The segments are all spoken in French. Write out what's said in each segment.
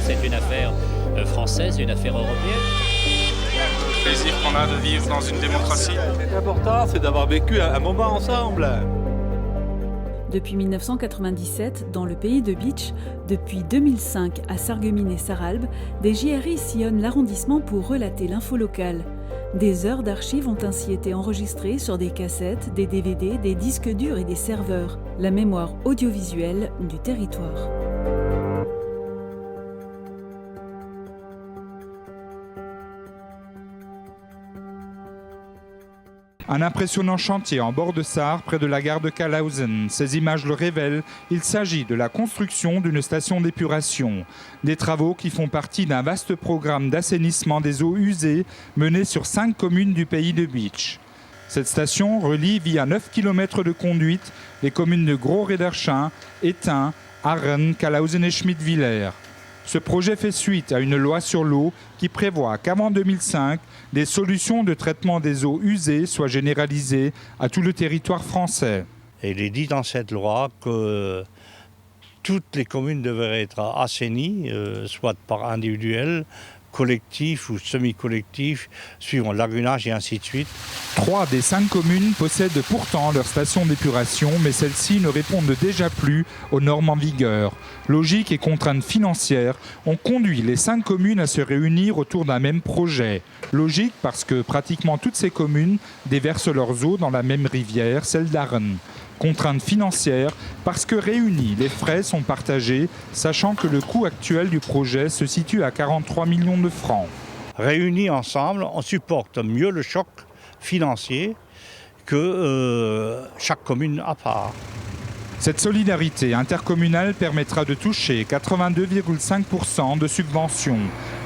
c'est une affaire française, une affaire européenne. Le plaisir qu'on a de vivre dans une démocratie. L'important, c'est d'avoir vécu un moment ensemble. Depuis 1997, dans le pays de Bitche, depuis 2005 à Sarreguemines et Sarralbe, des JRI sillonnent l'arrondissement pour relater l'info locale. Des heures d'archives ont ainsi été enregistrées sur des cassettes, des DVD, des disques durs et des serveurs. La mémoire audiovisuelle du territoire. Un impressionnant chantier en bord de Sarre, près de la gare de Kalhausen. Ces images le révèlent, il s'agit de la construction d'une station d'épuration. Des travaux qui font partie d'un vaste programme d'assainissement des eaux usées mené sur 5 communes du pays de Bitche. Cette station relie via 9 km de conduite les communes de Gros-Rederchin, Étain, Arren, Kalhausen et Schmidwiller. Ce projet fait suite à une loi sur l'eau qui prévoit qu'avant 2005, des solutions de traitement des eaux usées soient généralisées à tout le territoire français. Et il est dit dans cette loi que toutes les communes devraient être assainies, soit par individuel, collectif ou semi-collectif, suivant le lagunage et ainsi de suite. 3 des 5 communes possèdent pourtant leur station d'épuration, mais celles-ci ne répondent déjà plus aux normes en vigueur. Logique et contraintes financières ont conduit les 5 communes à se réunir autour d'un même projet. Logique parce que pratiquement toutes ces communes déversent leurs eaux dans la même rivière, celle d'Arren. Contraintes financières parce que réunis, les frais sont partagés, sachant que le coût actuel du projet se situe à 43 millions de francs. Réunis ensemble, on supporte mieux le choc financier que chaque commune à part. Cette solidarité intercommunale permettra de toucher 82,5% de subventions.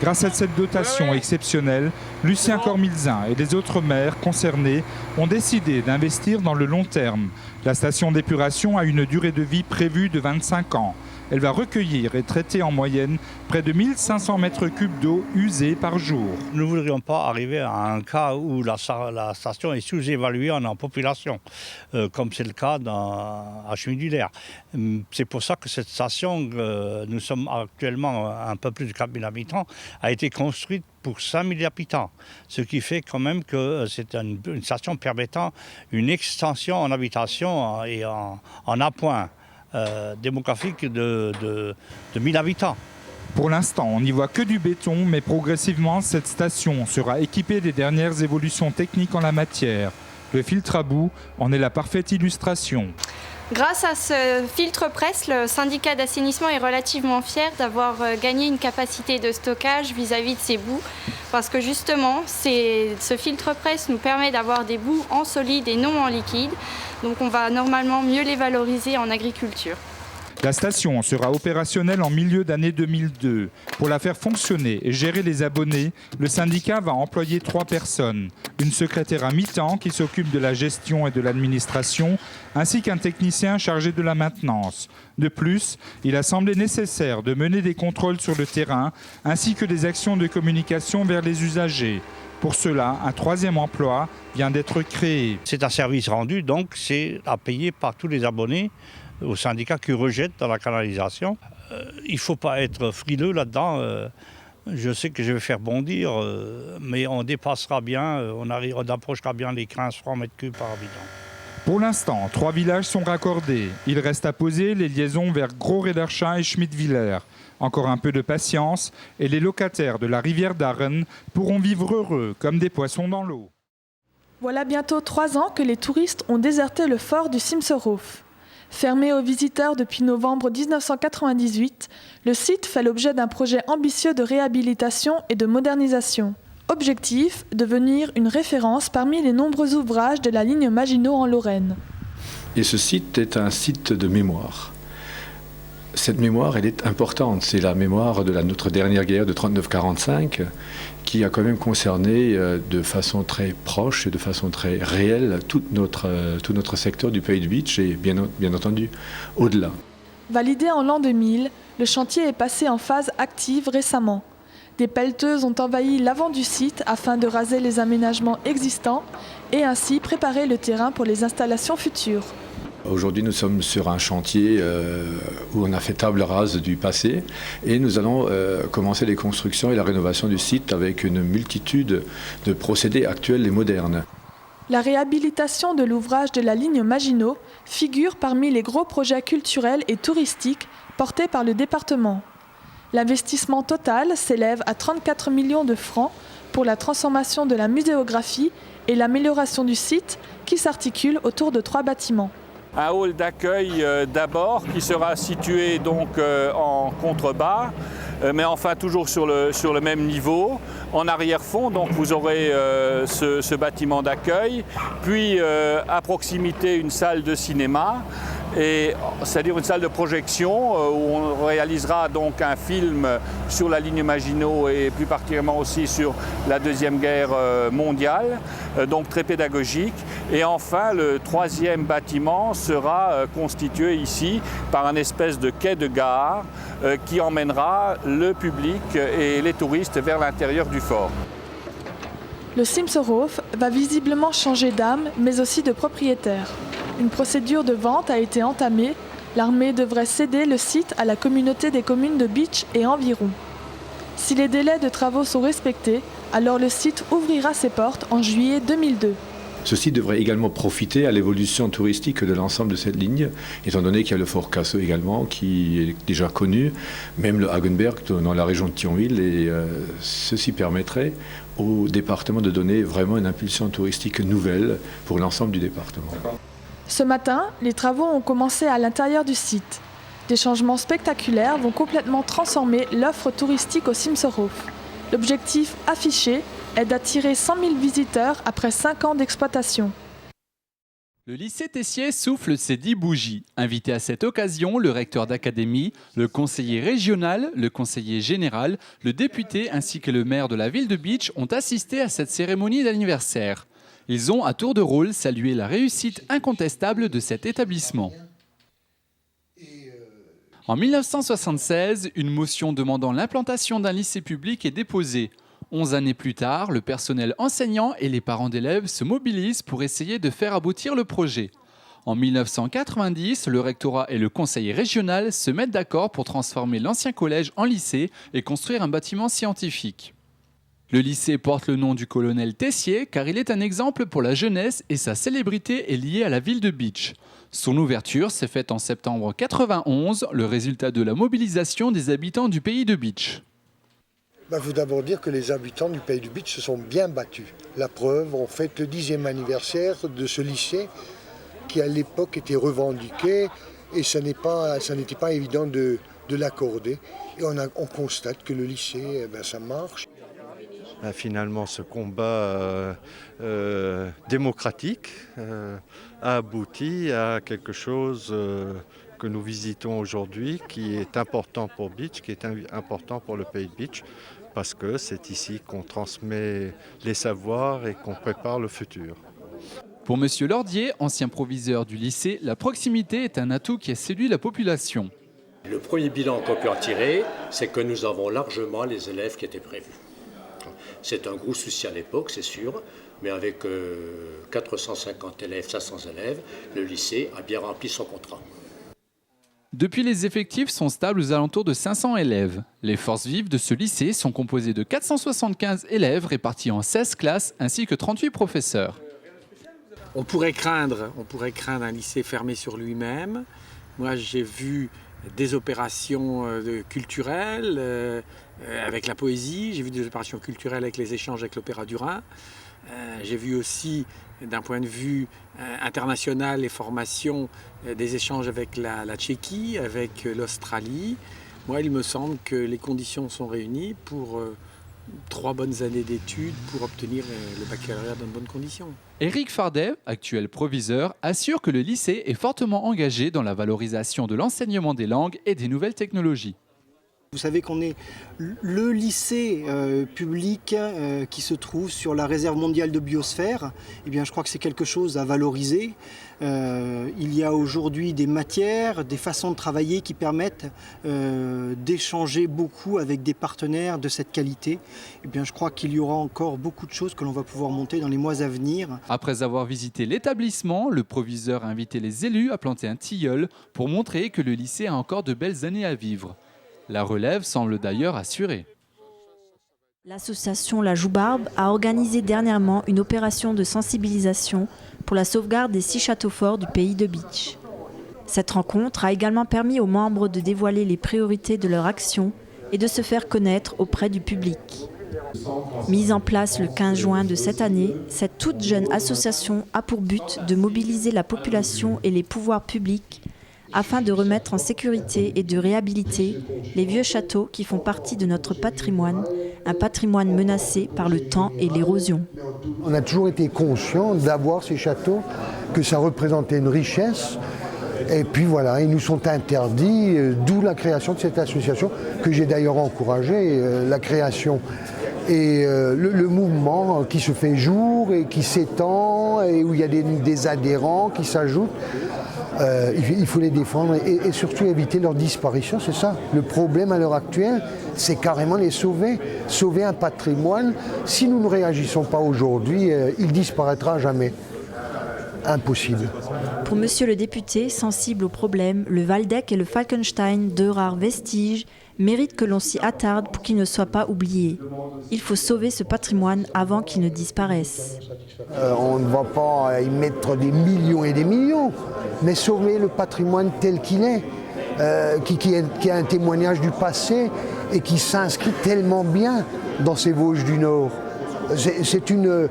Grâce à cette dotation exceptionnelle, Lucien Cormilzin et les autres maires concernés ont décidé d'investir dans le long terme. La station d'épuration a une durée de vie prévue de 25 ans. Elle va recueillir et traiter en moyenne près de 1500 mètres cubes d'eau usée par jour. Nous ne voudrions pas arriver à un cas où la station est sous-évaluée en population, comme c'est le cas à Schmidwiller. C'est pour ça que cette station, nous sommes actuellement un peu plus de 4000 habitants, a été construite pour 5000 habitants. Ce qui fait quand même que c'est une station permettant une extension en habitation et en appoint. Démographique de 1000 habitants. Pour l'instant, on n'y voit que du béton, mais progressivement, cette station sera équipée des dernières évolutions techniques en la matière. Le filtre à bout en est la parfaite illustration. Grâce à ce filtre presse, le syndicat d'assainissement est relativement fier d'avoir gagné une capacité de stockage vis-à-vis de ces boues, parce que justement, ce filtre presse nous permet d'avoir des boues en solide et non en liquide, donc on va normalement mieux les valoriser en agriculture. La station sera opérationnelle en milieu d'année 2002. Pour la faire fonctionner et gérer les abonnés, le syndicat va employer 3 personnes. Une secrétaire à mi-temps qui s'occupe de la gestion et de l'administration, ainsi qu'un technicien chargé de la maintenance. De plus, il a semblé nécessaire de mener des contrôles sur le terrain, ainsi que des actions de communication vers les usagers. Pour cela, un 3e emploi vient d'être créé. C'est un service rendu, donc c'est à payer par tous les abonnés au syndicat qui rejettent dans la canalisation. Il ne faut pas être frileux là-dedans. Je sais que je vais faire bondir, mais on dépassera bien, on approchera bien les 15 francs mètres cubes par habitant. Pour l'instant, 3 villages sont raccordés. Il reste à poser les liaisons vers Gros-Rederchin et Schmidwiller. Encore un peu de patience et les locataires de la rivière d'Arren pourront vivre heureux comme des poissons dans l'eau. Voilà bientôt 3 ans que les touristes ont déserté le fort du Simserhof. Fermé aux visiteurs depuis novembre 1998, le site fait l'objet d'un projet ambitieux de réhabilitation et de modernisation. Objectif, devenir une référence parmi les nombreux ouvrages de la ligne Maginot en Lorraine. Et ce site est un site de mémoire. Cette mémoire, elle est importante. C'est la mémoire de notre dernière guerre de 39-45 qui a quand même concerné de façon très proche et de façon très réelle tout notre secteur du pays de Bitche et bien entendu au-delà. Validé en l'an 2000, le chantier est passé en phase active récemment. Des pelleteuses ont envahi l'avant du site afin de raser les aménagements existants et ainsi préparer le terrain pour les installations futures. Aujourd'hui, nous sommes sur un chantier où on a fait table rase du passé et nous allons commencer les constructions et la rénovation du site avec une multitude de procédés actuels et modernes. La réhabilitation de l'ouvrage de la ligne Maginot figure parmi les gros projets culturels et touristiques portés par le département. L'investissement total s'élève à 34 millions de francs pour la transformation de la muséographie et l'amélioration du site qui s'articule autour de 3 bâtiments. Un hall d'accueil d'abord qui sera situé donc en contrebas, mais enfin toujours sur le même niveau. En arrière-fond, donc vous aurez ce bâtiment d'accueil, puis à proximité une salle de cinéma, c'est-à-dire une salle de projection où on réalisera donc un film sur la ligne Maginot et plus particulièrement aussi sur la Deuxième Guerre mondiale, donc très pédagogique. Et enfin, le 3e bâtiment sera constitué ici par un espèce de quai de gare qui emmènera le public et les touristes vers l'intérieur du fort. Le Simserhof va visiblement changer d'âme, mais aussi de propriétaire. Une procédure de vente a été entamée. L'armée devrait céder le site à la communauté des communes de Bitche et environ. Si les délais de travaux sont respectés, alors le site ouvrira ses portes en juillet 2002. Ce site devrait également profiter à l'évolution touristique de l'ensemble de cette ligne, étant donné qu'il y a le fort Casseux également, qui est déjà connu, même le Hagenberg dans la région de Thionville, et ceci permettrait au département de donner vraiment une impulsion touristique nouvelle pour l'ensemble du département. Ce matin, les travaux ont commencé à l'intérieur du site. Des changements spectaculaires vont complètement transformer l'offre touristique au Simserhof. L'objectif affiché est d'attirer 100 000 visiteurs après 5 ans d'exploitation. Le lycée Tessier souffle ses 10 bougies. Invité à cette occasion, le recteur d'académie, le conseiller régional, le conseiller général, le député ainsi que le maire de la ville de Bitche ont assisté à cette cérémonie d'anniversaire. Ils ont à tour de rôle salué la réussite incontestable de cet établissement. En 1976, une motion demandant l'implantation d'un lycée public est déposée. 11 années plus tard, le personnel enseignant et les parents d'élèves se mobilisent pour essayer de faire aboutir le projet. En 1990, le rectorat et le conseil régional se mettent d'accord pour transformer l'ancien collège en lycée et construire un bâtiment scientifique. Le lycée porte le nom du colonel Tessier car il est un exemple pour la jeunesse et sa célébrité est liée à la ville de Bitche. Son ouverture s'est faite en septembre 1991, le résultat de la mobilisation des habitants du pays de Bitche. Il faut d'abord dire que les habitants du pays de Bitche se sont bien battus. La preuve, on fête le 10e anniversaire de ce lycée qui à l'époque était revendiqué et ça n'était pas évident de l'accorder. Et on constate que le lycée, ça marche. Finalement, ce combat démocratique a abouti à quelque chose que nous visitons aujourd'hui, qui est important pour Bitche, qui est important pour le pays de Bitche, parce que c'est ici qu'on transmet les savoirs et qu'on prépare le futur. Pour M. Lordier, ancien proviseur du lycée, la proximité est un atout qui a séduit la population. Le premier bilan qu'on peut en tirer, c'est que nous avons largement les élèves qui étaient prévus. C'est un gros souci à l'époque, c'est sûr, mais avec 450 élèves, 500 élèves, le lycée a bien rempli son contrat. Depuis, les effectifs sont stables aux alentours de 500 élèves. Les forces vives de ce lycée sont composées de 475 élèves répartis en 16 classes ainsi que 38 professeurs. On pourrait craindre un lycée fermé sur lui-même. Moi, j'ai vu des opérations culturelles avec la poésie, j'ai vu des opérations culturelles avec les échanges avec l'Opéra du Rhin. J'ai vu aussi, d'un point de vue international, les formations, des échanges avec la Tchéquie, avec l'Australie. Moi, il me semble que les conditions sont réunies pour 3 bonnes années d'études pour obtenir le baccalauréat dans de bonnes conditions. Éric Fardet, actuel proviseur, assure que le lycée est fortement engagé dans la valorisation de l'enseignement des langues et des nouvelles technologies. Vous savez qu'on est le lycée public qui se trouve sur la réserve mondiale de biosphère. Eh bien, je crois que c'est quelque chose à valoriser. Il y a aujourd'hui des matières, des façons de travailler qui permettent d'échanger beaucoup avec des partenaires de cette qualité. Eh bien, je crois qu'il y aura encore beaucoup de choses que l'on va pouvoir monter dans les mois à venir. Après avoir visité l'établissement, le proviseur a invité les élus à planter un tilleul pour montrer que le lycée a encore de belles années à vivre. La relève semble d'ailleurs assurée. L'association La Joubarbe a organisé dernièrement une opération de sensibilisation pour la sauvegarde des 6 châteaux forts du pays de Bitche. Cette rencontre a également permis aux membres de dévoiler les priorités de leur action et de se faire connaître auprès du public. Mise en place le 15 juin de cette année, cette toute jeune association a pour but de mobiliser la population et les pouvoirs publics afin de remettre en sécurité et de réhabiliter les vieux châteaux qui font partie de notre patrimoine, un patrimoine menacé par le temps et l'érosion. On a toujours été conscient d'avoir ces châteaux, que ça représentait une richesse. Et puis voilà, ils nous sont interdits, d'où la création de cette association, que j'ai d'ailleurs encouragée, la création. Et le mouvement qui se fait jour et qui s'étend, et où il y a des adhérents qui s'ajoutent, il faut les défendre et surtout éviter leur disparition, c'est ça. Le problème à l'heure actuelle, c'est carrément les sauver. Sauver un patrimoine, si nous ne réagissons pas aujourd'hui, il disparaîtra jamais. Impossible. Pour monsieur le député, sensible au problème, le Waldeck et le Falkenstein, deux rares vestiges, méritent que l'on s'y attarde pour qu'ils ne soient pas oubliés. Il faut sauver ce patrimoine avant qu'il ne disparaisse. On ne va pas y mettre des millions et des millions, mais sauver le patrimoine tel qu'il est, qui est un témoignage du passé et qui s'inscrit tellement bien dans ces Vosges du Nord. C'est une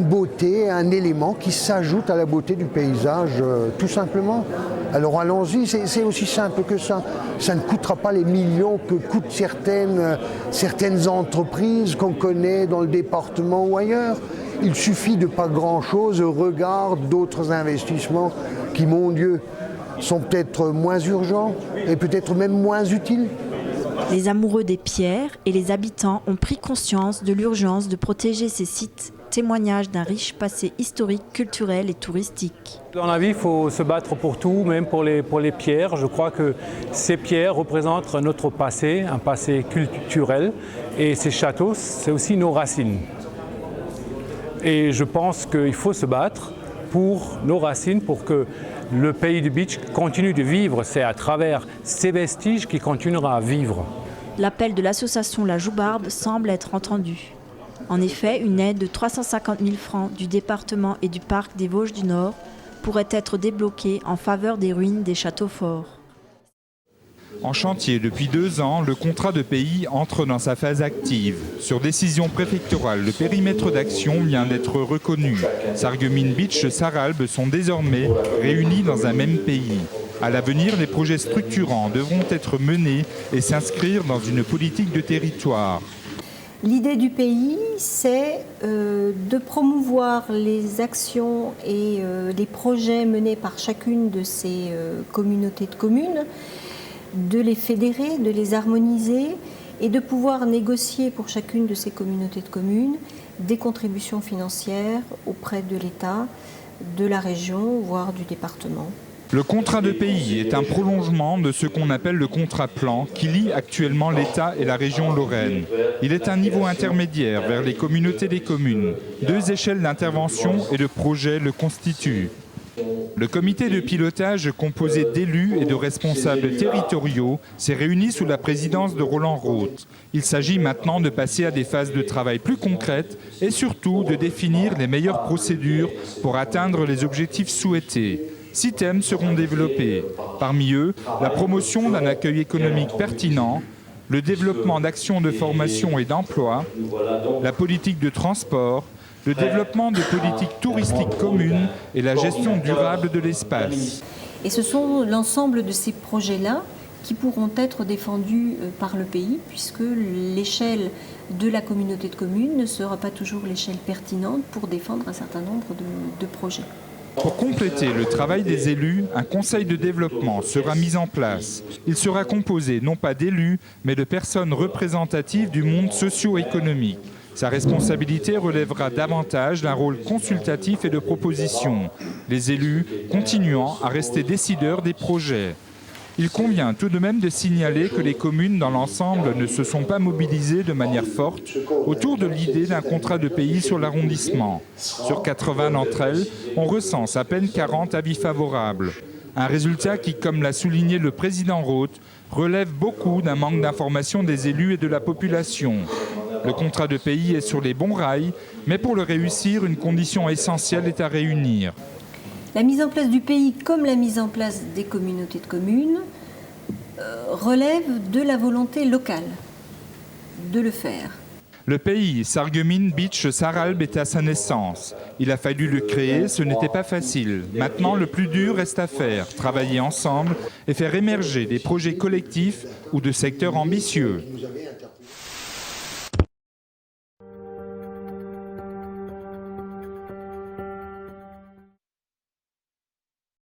beauté, un élément qui s'ajoute à la beauté du paysage, tout simplement. Alors allons-y, c'est aussi simple que ça. Ça ne coûtera pas les millions que coûtent certaines entreprises qu'on connaît dans le département ou ailleurs. Il suffit de pas grand-chose au regard d'autres investissements qui, mon Dieu, sont peut-être moins urgents et peut-être même moins utiles. Les amoureux des pierres et les habitants ont pris conscience de l'urgence de protéger ces sites, témoignage d'un riche passé historique, culturel et touristique. Dans la vie, il faut se battre pour tout, même pour les pierres. Je crois que ces pierres représentent notre passé, un passé culturel. Et ces châteaux, c'est aussi nos racines. Et je pense qu'il faut se battre pour nos racines, pour que le pays de Bitche continue de vivre. C'est à travers ces vestiges qu'il continuera à vivre. L'appel de l'association La Joubarbe semble être entendu. En effet, une aide de 350 000 francs du département et du parc des Vosges du Nord pourrait être débloquée en faveur des ruines des châteaux forts. En chantier depuis 2 ans, le contrat de pays entre dans sa phase active. Sur décision préfectorale, le périmètre d'action vient d'être reconnu. Sarreguemines, Bitche et Sarralbe sont désormais réunis dans un même pays. À l'avenir, les projets structurants devront être menés et s'inscrire dans une politique de territoire. L'idée du pays, c'est de promouvoir les actions et les projets menés par chacune de ces communautés de communes, de les fédérer, de les harmoniser et de pouvoir négocier pour chacune de ces communautés de communes des contributions financières auprès de l'État, de la région, voire du département. Le contrat de pays est un prolongement de ce qu'on appelle le contrat plan qui lie actuellement l'État et la région Lorraine. Il est un niveau intermédiaire vers les communautés des communes. 2 échelles d'intervention et de projet le constituent. Le comité de pilotage composé d'élus et de responsables territoriaux s'est réuni sous la présidence de Roland Roth. Il s'agit maintenant de passer à des phases de travail plus concrètes et surtout de définir les meilleures procédures pour atteindre les objectifs souhaités. 6 thèmes seront développés. Parmi eux, la promotion d'un accueil économique pertinent, le développement d'actions de formation et d'emploi, la politique de transport, le développement de politiques touristiques communes et la gestion durable de l'espace. Et ce sont l'ensemble de ces projets-là qui pourront être défendus par le pays, puisque l'échelle de la communauté de communes ne sera pas toujours l'échelle pertinente pour défendre un certain nombre de projets. Pour compléter le travail des élus, un conseil de développement sera mis en place. Il sera composé non pas d'élus, mais de personnes représentatives du monde socio-économique. Sa responsabilité relèvera davantage d'un rôle consultatif et de proposition, les élus continuant à rester décideurs des projets. Il convient tout de même de signaler que les communes dans l'ensemble ne se sont pas mobilisées de manière forte autour de l'idée d'un contrat de pays sur l'arrondissement. Sur 80 d'entre elles, on recense à peine 40 avis favorables. Un résultat qui, comme l'a souligné le président Roth, relève beaucoup d'un manque d'information des élus et de la population. Le contrat de pays est sur les bons rails, mais pour le réussir, une condition essentielle est à réunir. La mise en place du pays, comme la mise en place des communautés de communes, relève de la volonté locale de le faire. Le pays Sarreguemines Beach Sarralbe est à sa naissance. Il a fallu le créer, ce n'était pas facile. Maintenant, le plus dur reste à faire, travailler ensemble et faire émerger des projets collectifs ou de secteurs ambitieux.